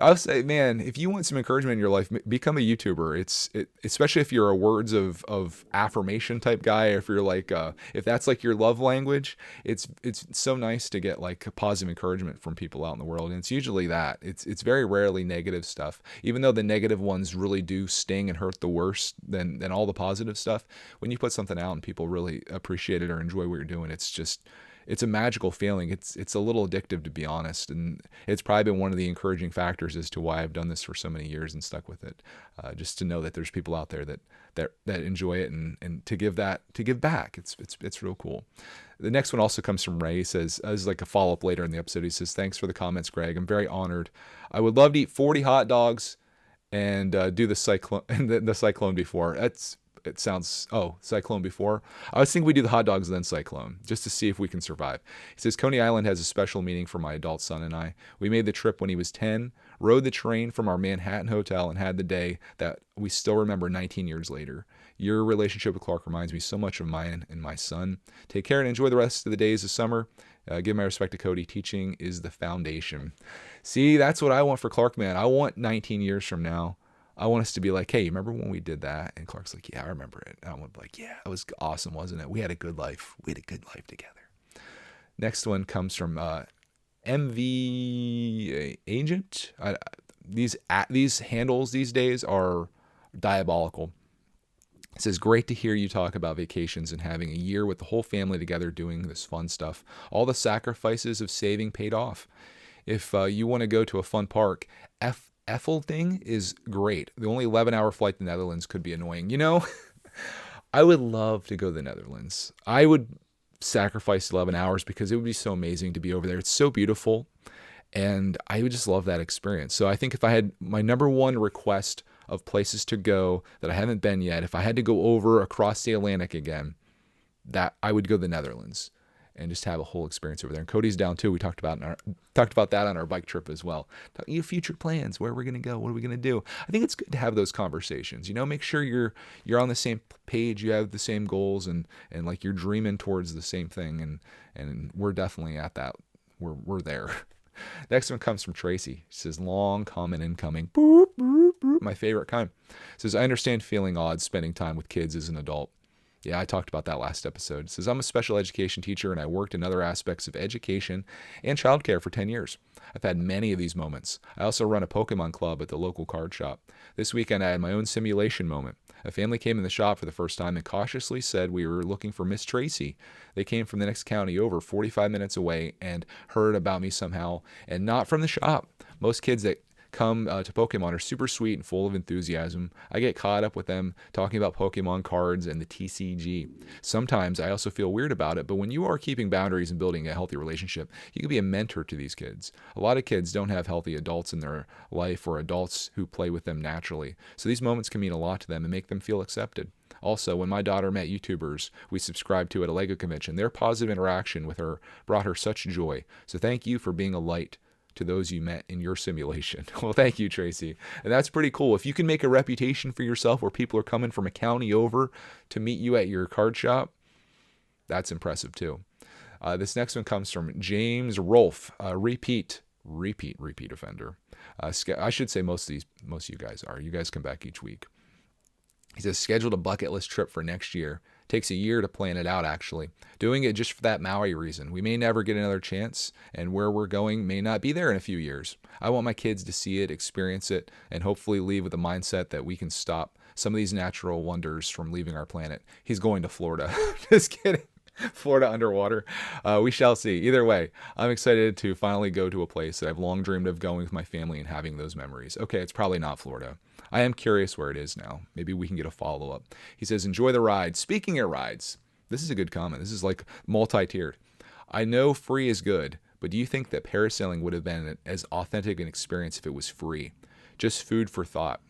I'll say, man, if you want some encouragement in your life, become a YouTuber. Especially if you're a words of affirmation type guy, or if you're like, if that's like your love language, it's so nice to get like positive encouragement from people out in the world. And it's usually that. It's very rarely negative stuff, even though the negative ones really do sting and hurt the worst than all the positive stuff. When you put something out and people really appreciate it or enjoy what you're doing, it's a magical feeling. It's a little addictive, to be honest, and it's probably been one of the encouraging factors as to why I've done this for so many years and stuck with it. Just to know that there's people out there that enjoy it and to give back. It's real cool. The next one also comes from Ray. He says, as like a follow up later in the episode, he says, thanks for the comments, Greg. I'm very honored. I would love to eat 40 hot dogs and do the cyclone before. It sounds, Cyclone before. I was thinking we do the hot dogs and then Cyclone, just to see if we can survive. He says, Coney Island has a special meaning for my adult son and I. We made the trip when he was 10, rode the train from our Manhattan hotel, and had the day that we still remember 19 years later. Your relationship with Clark reminds me so much of mine and my son. Take care and enjoy the rest of the days of summer. Give my respect to Coty. Teaching is the foundation. See, that's what I want for Clark, man. I want 19 years from now, I want us to be like, hey, remember when we did that? And Clark's like, yeah, I remember it. And I want to be like, yeah, it was awesome, wasn't it? We had a good life. We had a good life together. Next one comes from MV Agent. These handles these days are diabolical. It says, great to hear you talk about vacations and having a year with the whole family together doing this fun stuff. All the sacrifices of saving paid off. If you want to go to a fun park, Effelding is great. The only 11-hour flight to the Netherlands could be annoying. You know, I would love to go to the Netherlands. I would sacrifice 11 hours because it would be so amazing to be over there. It's so beautiful, and I would just love that experience. So I think if I had my number one request of places to go that I haven't been yet, if I had to go over across the Atlantic again, that I would go to the Netherlands and just have a whole experience over there. And Cody's down too. We talked about that on our bike trip as well. Your future plans, where we're going to go, what are we going to do? I think it's good to have those conversations. You know, make sure you're on the same page, you have the same goals, and like you're dreaming towards the same thing. And we're definitely at that. We're there. Next one comes from Tracy. She says, long comment incoming. Boop, boop, boop. My favorite kind. Says, I understand feeling odd spending time with kids as an adult. Yeah, I talked about that last episode. It says, I'm a special education teacher and I worked in other aspects of education and childcare for 10 years. I've had many of these moments. I also run a Pokemon club at the local card shop. This weekend I had my own simulation moment. A family came in the shop for the first time and cautiously said we were looking for Miss Tracy. They came from the next county over 45 minutes away and heard about me somehow, and not from the shop. Most kids that come to Pokemon are super sweet and full of enthusiasm. I get caught up with them talking about Pokemon cards and the TCG. Sometimes I also feel weird about it, but when you are keeping boundaries and building a healthy relationship, you can be a mentor to these kids. A lot of kids don't have healthy adults in their life or adults who play with them naturally. So these moments can mean a lot to them and make them feel accepted. Also, when my daughter met YouTubers we subscribed to at a LEGO convention, their positive interaction with her brought her such joy. So thank you for being a light to those you met in your simulation. Well, thank you, Tracy. And that's pretty cool. If you can make a reputation for yourself where people are coming from a county over to meet you at your card shop, that's impressive too. This next one comes from James Rolfe, repeat offender. I should say most of you guys are. You guys come back each week. He says, scheduled a bucket list trip for next year. Takes a year to plan it out, actually. Doing it just for that Maui reason. We may never get another chance, and where we're going may not be there in a few years. I want my kids to see it, experience it, and hopefully leave with a mindset that we can stop some of these natural wonders from leaving our planet. He's going to Florida. Just kidding. Florida underwater. We shall see. Either way, I'm excited to finally go to a place that I've long dreamed of going with my family and having those memories. Okay, it's probably not Florida. I am curious where it is now. Maybe we can get a follow-up. He says, enjoy the ride. Speaking of rides, this is a good comment. This is like multi-tiered. I know free is good, but do you think that parasailing would have been as authentic an experience if it was free? Just food for thought.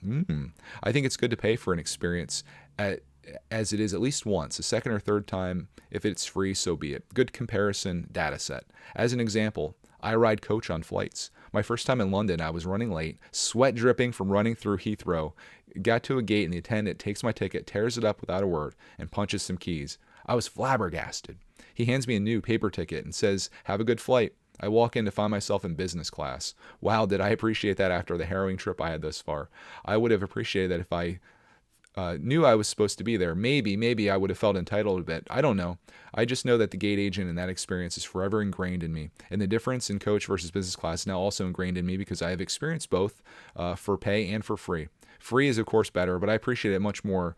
I think it's good to pay for an experience as it is at least once. A second or third time, if it's free, so be it. Good comparison data set. As an example, I ride coach on flights. My first time in London, I was running late, sweat dripping from running through Heathrow, got to a gate and the attendant takes my ticket, tears it up without a word, and punches some keys. I was flabbergasted. He hands me a new paper ticket and says, have a good flight. I walk in to find myself in business class. Wow, did I appreciate that after the harrowing trip I had thus far. I would have appreciated that if I knew I was supposed to be there. Maybe I would have felt entitled a bit. I don't know. I just know that the gate agent and that experience is forever ingrained in me. And the difference in coach versus business class is now also ingrained in me because I have experienced both for pay and for free. Free is, of course, better, but I appreciate it much more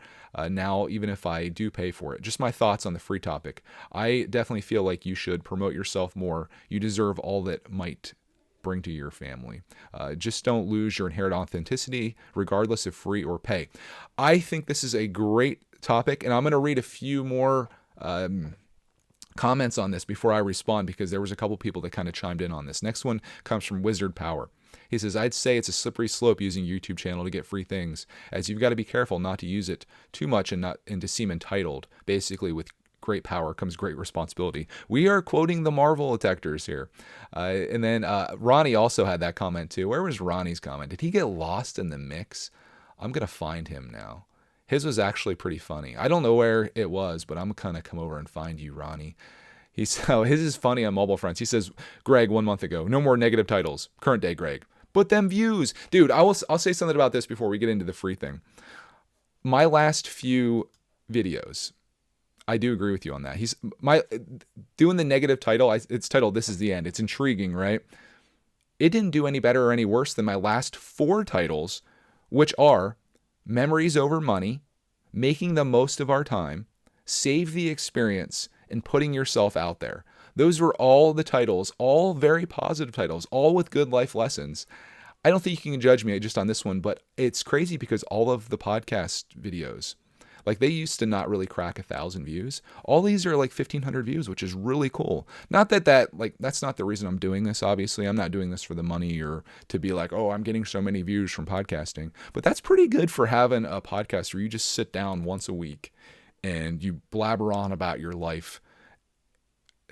now, even if I do pay for it. Just my thoughts on the free topic. I definitely feel like you should promote yourself more. You deserve all that might bring to your family. Just don't lose your inherent authenticity, regardless of free or pay. I think this is a great topic, and I'm going to read a few more comments on this before I respond, because there was a couple people that kind of chimed in on this. Next one comes from Wizard Power. He says, I'd say it's a slippery slope using YouTube channel to get free things, as you've got to be careful not to use it too much and to seem entitled. Basically, with great power comes great responsibility. We are quoting the Marvel detectors here. And then Ronnie also had that comment too. Where was Ronnie's comment? Did he get lost in the mix? I'm going to find him now. His was actually pretty funny. I don't know where it was, but I'm going to come over and find you, Ronnie. His is funny on Mobile Friends. He says, Greg, 1 month ago, no more negative titles. Current day, Greg. But them views. Dude, I'll say something about this before we get into the free thing. My last few videos, I do agree with you on that. He's doing the negative title. It's titled "This Is the End." It's intriguing, right? It didn't do any better or any worse than my last 4 titles, which are Memories Over Money, Making the Most of Our Time, Save the Experience, and Putting Yourself Out There. Those were all the titles, all very positive titles, all with good life lessons. I don't think you can judge me just on this one, but it's crazy because all of the podcast videos, like they used to not really crack 1,000 views. All these are like 1,500 views, which is really cool. Not that that's not the reason I'm doing this. Obviously, I'm not doing this for the money or to be like, oh, I'm getting so many views from podcasting. But that's pretty good for having a podcast where you just sit down once a week and you blabber on about your life.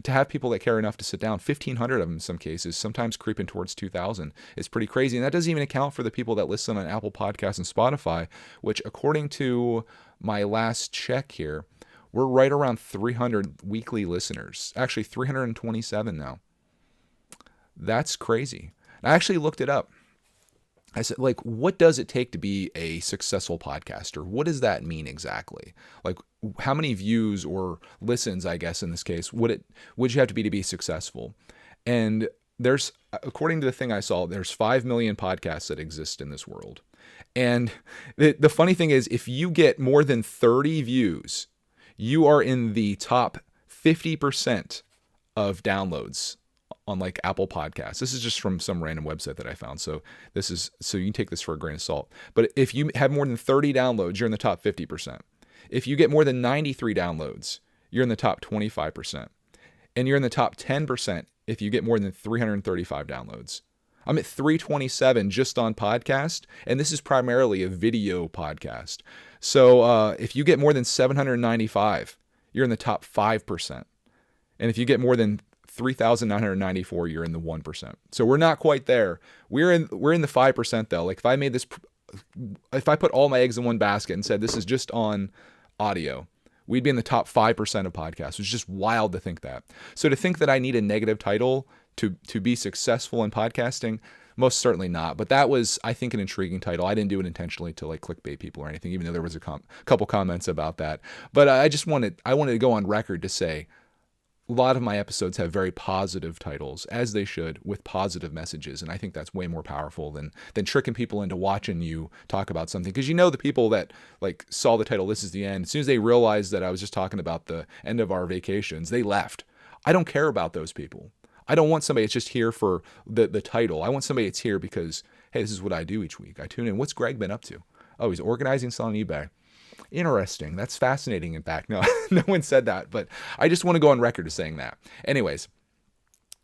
To have people that care enough to sit down, 1,500 of them in some cases, sometimes creeping towards 2,000, is pretty crazy. And that doesn't even account for the people that listen on Apple Podcasts and Spotify, which according to my last check here, we're right around 300 weekly listeners. Actually, 327 now. That's crazy. I actually looked it up. I said, like, what does it take to be a successful podcaster? What does that mean exactly? Like, how many views or listens, I guess, in this case, would you have to be successful? And there's, according to the thing I saw, there's 5 million podcasts that exist in this world. And the funny thing is, if you get more than 30 views, you are in the top 50% of downloads on like Apple Podcasts. This is just from some random website that I found. So you can take this for a grain of salt. But if you have more than 30 downloads, you're in the top 50%. If you get more than 93 downloads, you're in the top 25%. And you're in the top 10% if you get more than 335 downloads. I'm at 327 just on podcast, and this is primarily a video podcast. So if you get more than 795, you're in the top 5%. And if you get more than 3,994, you're in the 1%. So we're not quite there. We're in the 5% though. Like if I put all my eggs in one basket and said this is just on audio, we'd be in the top 5% of podcasts. It's just wild to think that. So to think that I need a negative title to be successful in podcasting, most certainly not. But that was, I think, an intriguing title. I didn't do it intentionally to like clickbait people or anything, even though there was a couple comments about that. But I wanted to go on record to say a lot of my episodes have very positive titles, as they should, with positive messages. And I think that's way more powerful than tricking people into watching you talk about something. Because the people that like saw the title, "This is the end," as soon as they realized that I was just talking about the end of our vacations, they left. I don't care about those people. I don't want somebody that's just here for the title. I want somebody that's here because, hey, this is what I do each week. I tune in. What's Greg been up to? Oh, he's organizing, selling eBay. Interesting. That's fascinating. In fact, no, no one said that, but I just want to go on record as saying that. Anyways,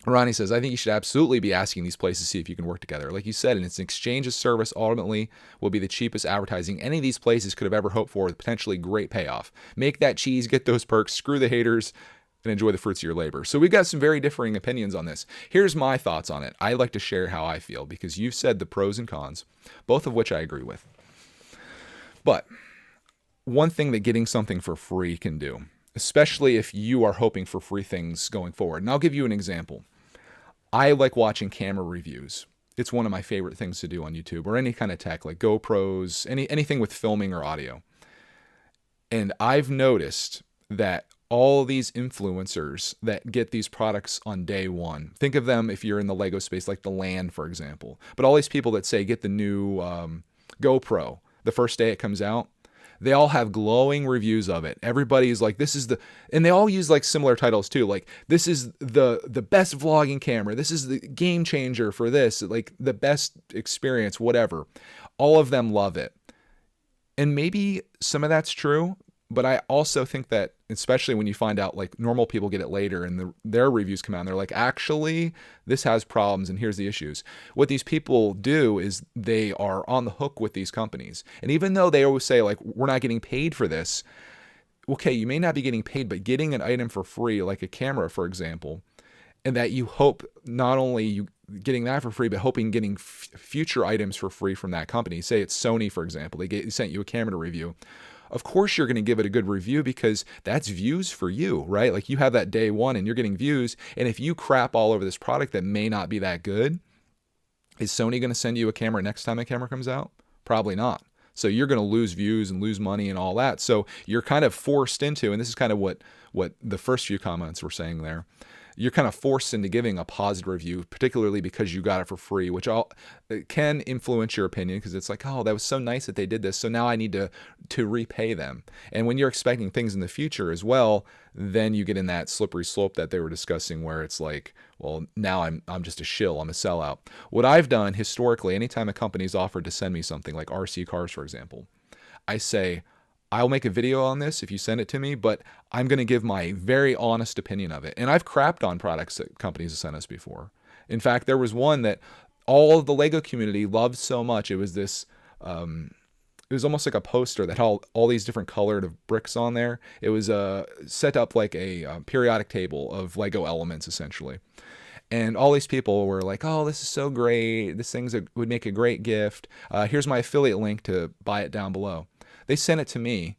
Ronnie says, I think you should absolutely be asking these places to see if you can work together. Like you said, and it's an exchange of service ultimately will be the cheapest advertising any of these places could have ever hoped for with potentially great payoff. Make that cheese, get those perks, screw the haters, and enjoy the fruits of your labor. So we've got some very differing opinions on this. Here's my thoughts on it. I like to share how I feel because you've said the pros and cons, both of which I agree with. But one thing that getting something for free can do, especially if you are hoping for free things going forward. And I'll give you an example. I like watching camera reviews. It's one of my favorite things to do on YouTube or any kind of tech like GoPros, anything with filming or audio. And I've noticed that all these influencers that get these products on day one, think of them if you're in the Lego space, like the Land, for example. But all these people that say get the new GoPro the first day it comes out, they all have glowing reviews of it. Everybody's like, and they all use like similar titles too. Like, this is the best vlogging camera. This is the game changer for this, like the best experience, whatever. All of them love it. And maybe some of that's true, but I also think that, especially when you find out like normal people get it later and their reviews come out and they're like, actually, this has problems and here's the issues. What these people do is they are on the hook with these companies. And even though they always say like, we're not getting paid for this, okay, you may not be getting paid, but getting an item for free, like a camera, for example, and that you hope not only you getting that for free, but hoping getting future items for free from that company. Say it's Sony, for example, they sent you a camera to review. Of course you're going to give it a good review because that's views for you, right? Like you have that day one and you're getting views. And if you crap all over this product that may not be that good, is Sony going to send you a camera next time a camera comes out? Probably not. So you're going to lose views and lose money and all that. So you're kind of forced into, and this is kind of what the first few comments were saying there, you're kind of forced into giving a positive review, particularly because you got it for free, which can influence your opinion because it's like, oh, that was so nice that they did this, so now I need to repay them. And when you're expecting things in the future as well, then you get in that slippery slope that they were discussing where it's like, well, now I'm just a shill, I'm a sellout. What I've done historically, anytime a company's offered to send me something like RC Cars, for example, I say, I'll make a video on this if you send it to me, but I'm going to give my very honest opinion of it. And I've crapped on products that companies have sent us before. In fact, there was one that all of the Lego community loved so much. It was this, it was almost like a poster that had all these different colored bricks on there. It was set up like a periodic table of Lego elements, essentially. And all these people were like, oh, this is so great. This would make a great gift. Here's my affiliate link to buy it down below. They sent it to me,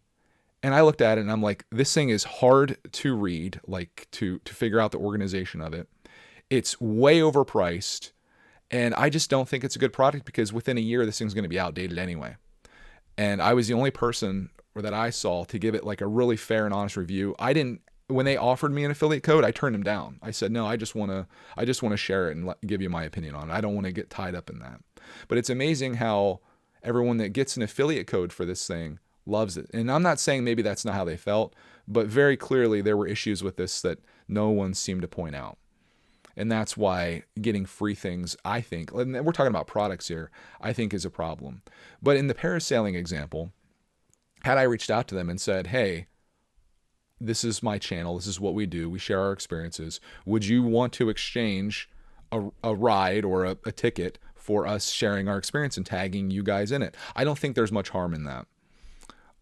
and I looked at it, and I'm like, this thing is hard to read, like to figure out the organization of it. It's way overpriced, And I just don't think it's a good product because within a year, this thing's going to be outdated anyway. And I was the only person that I saw to give it like a really fair and honest review. I didn't, when they offered me an affiliate code, I turned them down. I said, no, I just want to share it and give you my opinion on it. I don't want to get tied up in that. But it's amazing how everyone that gets an affiliate code for this thing loves it. And I'm not saying maybe that's not how they felt, but very clearly there were issues with this that no one seemed to point out. And that's why getting free things, I think, and we're talking about products here, I think is a problem. But in the parasailing example, had I reached out to them and said, hey, this is my channel, this is what we do, we share our experiences, would you want to exchange a ride or a ticket for us sharing our experience and tagging you guys in it? I don't think there's much harm in that.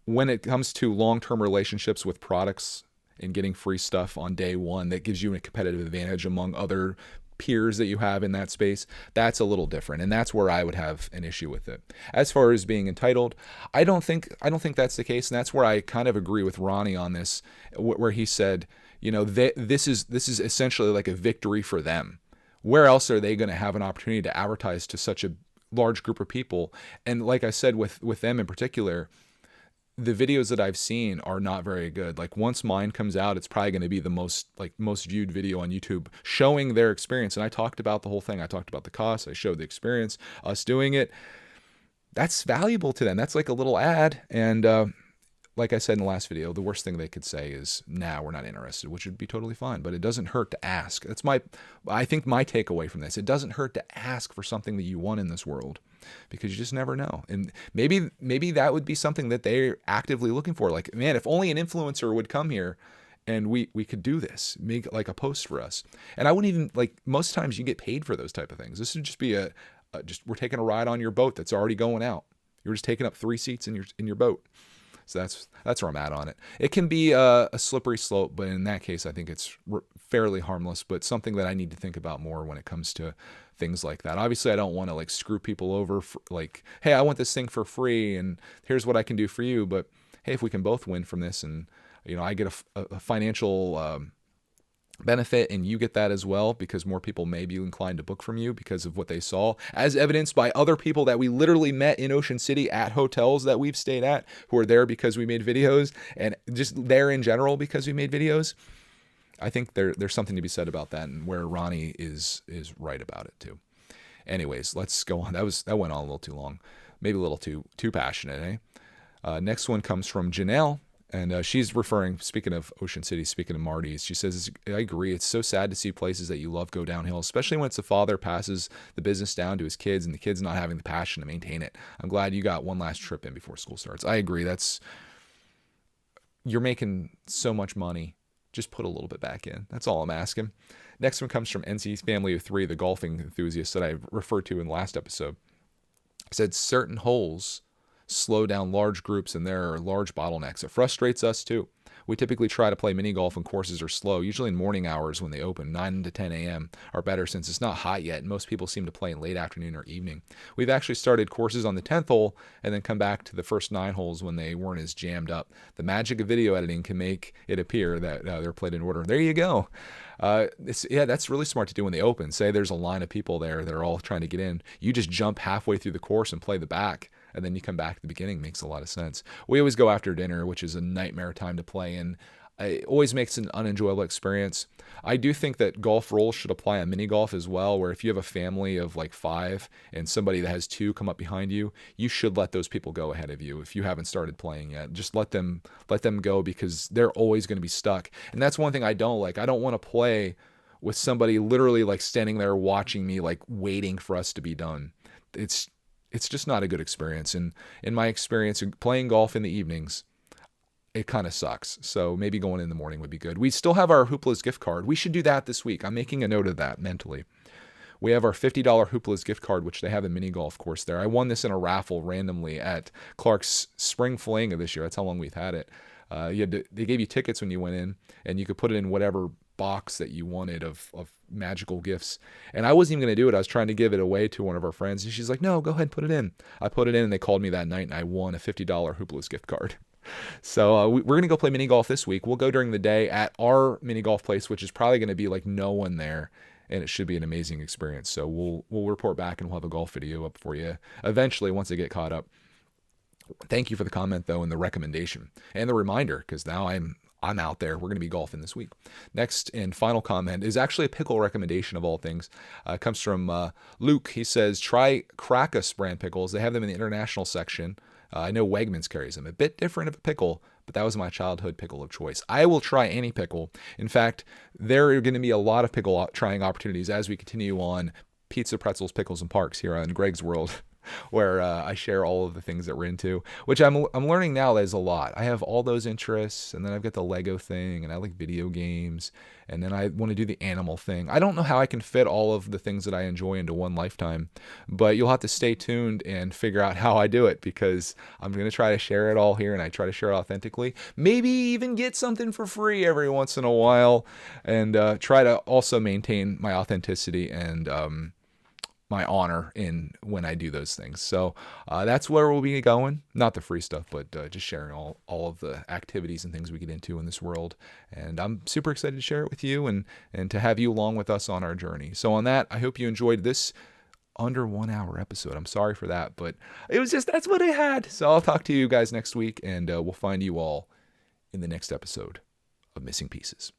When it comes to long-term relationships with products and getting free stuff on day one that gives you a competitive advantage among other peers that you have in that space, that's a little different. And that's where I would have an issue with it. As far as being entitled, I don't think that's the case. And that's where I kind of agree with Ronnie on this, where he said, you know, this is essentially like a victory for them. Where else are they going to have an opportunity to advertise to such a large group of people? And like I said, with them in particular, the videos that I've seen are not very good. Like once mine comes out, it's probably going to be the most viewed video on YouTube showing their experience. And I talked about the whole thing. I talked about the cost. I showed the experience, us doing it. That's valuable to them. That's like a little ad. And like I said in the last video, the worst thing they could say is, nah, we're not interested, which would be totally fine. But it doesn't hurt to ask. I think my takeaway from this, it doesn't hurt to ask for something that you want in this world, because you just never know. And maybe that would be something that they're actively looking for. Like, man, if only an influencer would come here and we could do this, make like a post for us. And I wouldn't even, like, most times you get paid for those type of things. This would just be we're taking a ride on your boat that's already going out. You're just taking up 3 seats in your boat. So that's where I'm at on it. It can be a slippery slope, but in that case, I think it's fairly harmless, but something that I need to think about more when it comes to things like that. Obviously, I don't want to like screw people over for, like, hey, I want this thing for free and here's what I can do for you. But hey, if we can both win from this and, you know, I get a financial benefit and you get that as well, because more people may be inclined to book from you because of what they saw, as evidenced by other people that we literally met in Ocean City at hotels that we've stayed at, who are there because we made videos, and just there in general because we made videos. I think there's something to be said about that, and where Ronnie is right about it too. Anyways, let's go on. That went on a little too long, maybe a little too passionate, eh? Next one comes from Janelle. And she's referring, speaking of Ocean City, speaking of Marty's, she says, I agree. It's so sad to see places that you love go downhill, especially when it's the father passes the business down to his kids and the kids not having the passion to maintain it. I'm glad you got one last trip in before school starts. I agree. You're making so much money. Just put a little bit back in. That's all I'm asking. Next one comes from NC's family of 3, the golfing enthusiast that I referred to in the last episode. It said certain holes slow down large groups and there are large bottlenecks. It frustrates us too. We typically try to play mini golf when courses are slow, usually in morning hours when they open. 9 to 10 a.m. are better since it's not hot yet and most people seem to play in late afternoon or evening. We've actually started courses on the 10th hole and then come back to the first 9 holes when they weren't as jammed up. The magic of video editing can make it appear that they're played in order. There you go. That's really smart to do when they open. Say there's a line of people there that are all trying to get in. You just jump halfway through the course and play the back, and then you come back at the beginning. Makes a lot of sense. We always go after dinner, which is a nightmare time to play in. It always makes an unenjoyable experience. I do think that golf rules should apply on mini golf as well, where if you have a family of like 5 and somebody that has 2 come up behind you, you should let those people go ahead of you if you haven't started playing yet. Just let them go, because they're always going to be stuck. And that's one thing I don't like. I don't want to play with somebody literally like standing there watching me, like waiting for us to be done. It's just not a good experience. And in my experience playing golf in the evenings, it kind of sucks. So maybe going in the morning would be good. We still have our Hoopla's gift card. We should do that this week. I'm making a note of that mentally. We have our $50 Hoopla's gift card, which they have a mini golf course there. I won this in a raffle randomly at Clark's Spring Fling of this year. That's how long we've had it. They gave you tickets when you went in, and you could put it in whatever box that you wanted of magical gifts. And I wasn't even going to do it. I was trying to give it away to one of our friends, and she's like, no, go ahead and put it in. I put it in, and they called me that night, and I won a $50 Hoopla's gift card. So we're going to go play mini golf this week. We'll go during the day at our mini golf place, which is probably going to be like no one there. and it should be an amazing experience. So we'll report back and we'll have a golf video up for you eventually once I get caught up. Thank you for the comment though, and the recommendation and the reminder, because now I'm out there. We're going to be golfing this week. Next and final comment is actually a pickle recommendation of all things. It comes from Luke. He says, try Crackus brand pickles. They have them in the international section. I know Wegmans carries them. A bit different of a pickle, but that was my childhood pickle of choice. I will try any pickle. In fact, there are going to be a lot of pickle trying opportunities as we continue on Pizza, Pretzels, Pickles, and Parks here on Greg's World, where I share all of the things that we're into, which I'm learning now there's a lot. I have all those interests, and then I've got the Lego thing, and I like video games, and then I want to do the animal thing. I don't know how I can fit all of the things that I enjoy into one lifetime, but you'll have to stay tuned and figure out how I do it, because I'm going to try to share it all here, and I try to share it authentically. Maybe even get something for free every once in a while, and try to also maintain my authenticity and my honor in when I do those things. So that's where we'll be going. Not the free stuff, but just sharing all of the activities and things we get into in this world. And I'm super excited to share it with you and to have you along with us on our journey. So on that, I hope you enjoyed this under 1 hour episode. I'm sorry for that, but it was just, that's what I had. So I'll talk to you guys next week, and we'll find you all in the next episode of Missing Pieces.